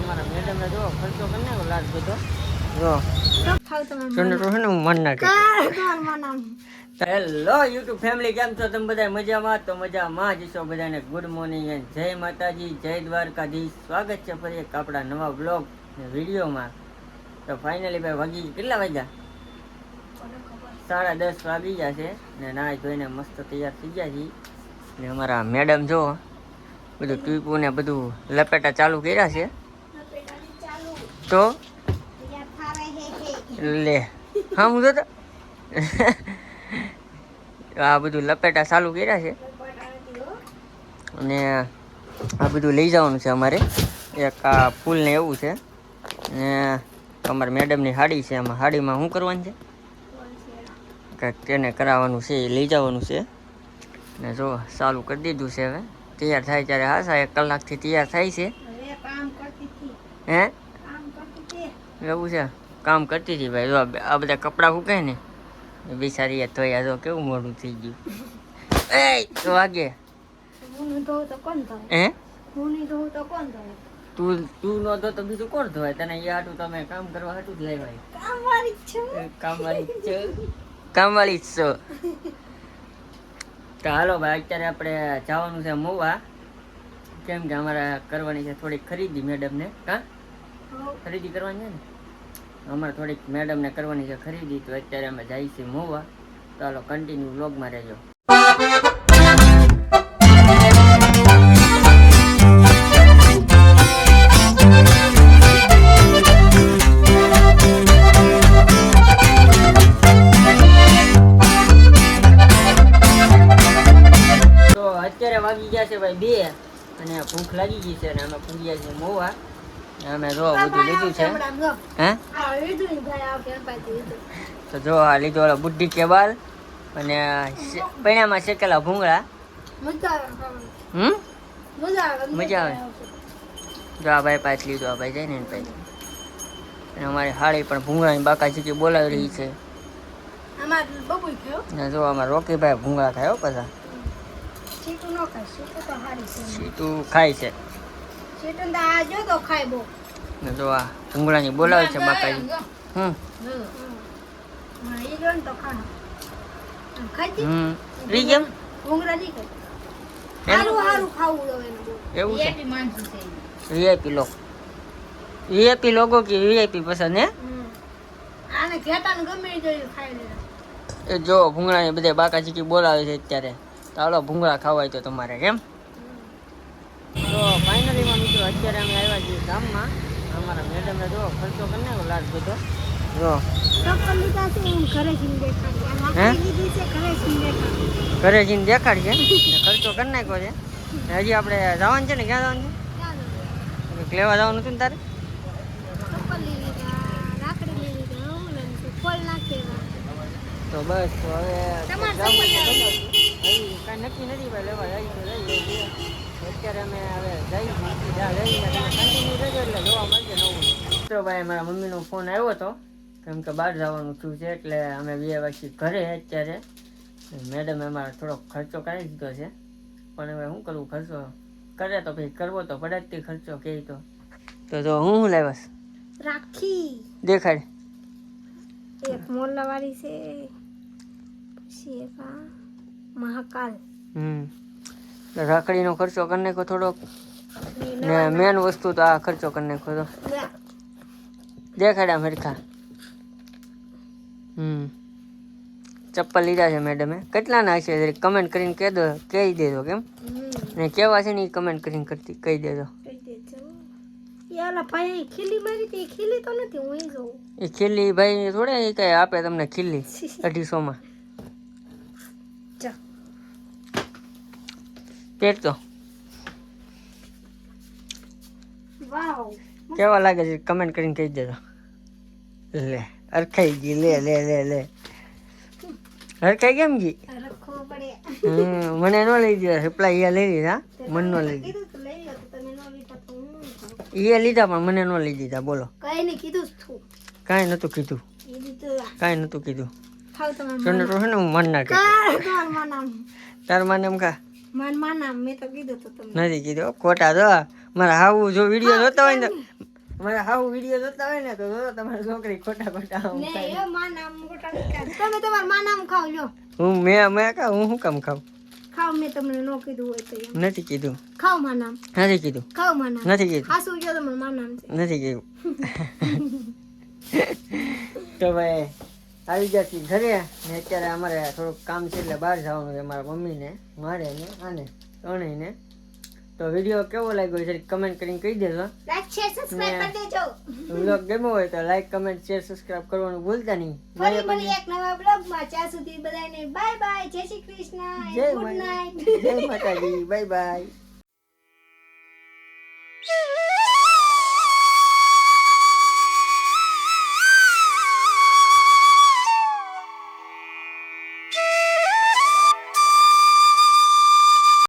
અમારા મેડમે જો ખર્ચો કરીને લાજ બધો જો ચંદ્ર છે ને હું મન નાખે હેલો યુટ્યુબ ફેમિલી, કેમ છો તમે બધા? મજામાં? તો મજામાં જ છો બધાને. ગુડ મોર્નિંગ એન્ડ જય માતાજી, જય દ્વારકાધીશ. સ્વાગત છે ફરી એક આપણા નવા બ્લોગ વિડીયોમાં. તો ફાઇનલી ભાઈ વાગી કેટલા વાગ્યા? 10:30 વાગી ગયા છે ને નાઈ ધોઈને મસ્ત તૈયાર થઈ ગયા છીએ. ને અમારા મેડમ જો બધું ટ્યુબો ને બધું લપેટા ચાલુ કર્યા છે. તો લે હા હું તો આ બધું લપેટા ચાલુ કર્યા છે અને આ બધું લઈ જવાનું છે અમારે. એક આ ફૂલ ને એવું છે ને અમારા મેડમની સાડી છે. એમાં સાડીમાં શું કરવાનું છે? કંઈક તેને કરાવવાનું છે, એ લઈ જવાનું છે. ને જો ચાલુ કરી દીધું છે. હવે તૈયાર થાય ત્યારે હાસા 1 કલાકથી તૈયાર થાય છે. હે એવું છે? કામ કરતી હતી ભાઈ. જો આ બધા કપડાં સુકાય ને બિચારી ધોયા. જો કેવું મોડું થઈ ગયું. એ તો વાગે હે તું ન ધો તો બીજું કોણ ધોવાય? તને એ હાટું તમે કામ કરવા હાટું જ લાવ્યા. કામવાળી જ છો. તો હાલો ભાઈ, અત્યારે આપણે જવાનું છે મોવા. કેમ કે અમારે કરવાની છે થોડીક ખરીદી મેડમને. કા ખરીદી કરવાની છે ને અમારે થોડીક મેડમને કરવાની છે ખરીદી. તો અત્યારે અમે જઈએ છીએ મોવા. તો હાલો કન્ટિન્યુ વ્લોગમાં રહેજો. વાગી ગયા છે ભાઈ 2 અને ભૂખ લાગી ગઈ છે અને અમે પૂગ્યા છીએ મોવા. અમે જો બધું લીધું છે. હે તો જો આ લીધો ઓલો બુદ્ધિ કેબાલ અને પૈણામાં શેકેલા ભૂંગળા. મજા આવે. જો આ ભાઈ પાછ લીધું. આ ભાઈ જાય ને પાછી. અને અમારી હાળી પણ ભૂંગળાની બાકા ચીકી બોલાવી રહી છે. જો અમારે રોકીભાઈ ભૂંગળા ખાયો પાછા. સીટું ખાય છે. જો આ ભૂંગળાની બોલાવે છે બાકાજી. એવું છે? વીઆઈપી લોકો કે વીઆઈપી પસંદ હે? એ જો ભૂંગળાની બધે બાકા ચીકી બોલાવે છે અત્યારે. ચાલો ભૂંગળા ખાવાય તો તમારે કેમ. તો ફાઇનલી માં મિત્રો અત્યારે અમે આવ્યા છીએ ગામમાં. અમારા મેડમે જો ખર્ચો કરી નાખ્યો લાજ બધો. જો ઘરે જઈને દેખાડશે. ખર્ચો કરી નાખ્યો છે. હજી આપણે જવાનું છે ને. ક્યાં જવાનું છે? લેવા જવાનું હતું ને તારે? તો બસ હવે કાંઈ નક્કી નથી ભાઈ. લેવા જાય તો જઈએ. અત્યારે અમે હવે જઈએ કન્ટિન્યુ રહેજો એટલે જોવા મળશે નવું. તો ભાઈ મારા મમ્મીનો ફોન આવ્યો હતો કેમ કે બહાર જવાનું થયું છે એટલે અમે 2 વાગ્યે ઘરે. અત્યારે મેડમે અમારે થોડોક ખર્ચો કરાવી દીધો છે પણ હવે શું કરવું? ખર્ચો કરે તો પછી કરવો તો પડે જ. ખર્ચો કે તો જો હું લાવ્યા રાખી દેખાડ. એક મોલા વાળી છે, પછી એક મહાકાલ. રાખડીનો ખર્ચો કરી નાખો થોડોક ને મેન વસ્તુ તો આ ખર્ચો કરી નાખો. તો દેખાડ્યા મરખા. ચપ્પલ લીધા છે મેડમે. કેટલાના હશે કમેન્ટ કરીને કહી દેજો. કેમ ને કેવા છે ને એ કમેન્ટ કરીને કહી દેજો. એ ખીલી ભાઈ થોડે એ કઈ આપે તમને ખીલી 250 પહેરતો. કેવા લાગે છે કમેન્ટ કરીને કહી દેજો. લે અરખાઈ ગઈ. લે હરખાઈ કેમ ગઈ? મને ન લઈ દીધા. રિપ્લાય લઈ લીધા. મને ન લઈ દીધા. એ લીધા પણ મને ન લઈ દીધા. બોલો કાંઈ નતું કીધું. ચંદ્ર છે ને હું મન નાખે. તાર મને એમ ખા નથી કીધું. ખોટા જો મારા હાવું જો વિડીયો જોતા હોય ને અમારા હાવ વિડીયો જોતા હોય ને તો જો તમારી છોકરી ખોટા ખોટા આમ ને ખાય. એ માં નામ મોટા નીકળે. તમે તમારા માં નામ ખાવ લ્યો. હું શું કામ ખાવ? ખાવ મેં તમને નો કીધું હોય તો એમ. નથી કીધું. ખાવ માં નામ. નથી કીધું. ખાવ માં નામ. નથી કીધું. હાસુ જો તમારું માં નામ છે. નથી કીધું. તો ભાઈ આવી ગયા છીએ ઘરે ને અત્યારે અમારે થોડુંક કામ છે એટલે બહાર જવાનું છે મારા મમ્મીને મારે ને આને ત્રણેયને. તો વિડીયો કેવો લાગ્યો છે કમેન્ટ કરીને કહી દેજો. લાઈક શેર સબસ્ક્રાઇબ કરી દેજો. વ્લોગ ગમ્યો હોય તો લાઈક કમેન્ટ શેર સબસ્ક્રાઇબ કરવાનું ભૂલતા નહીં. ફરી મળીએ એક નવા બ્લોગમાં. ત્યાં સુધી બધાને બાય બાય. જય શ્રી કૃષ્ણ. જય ગુડ નાઈટ. જય માતાજી. Bye bye.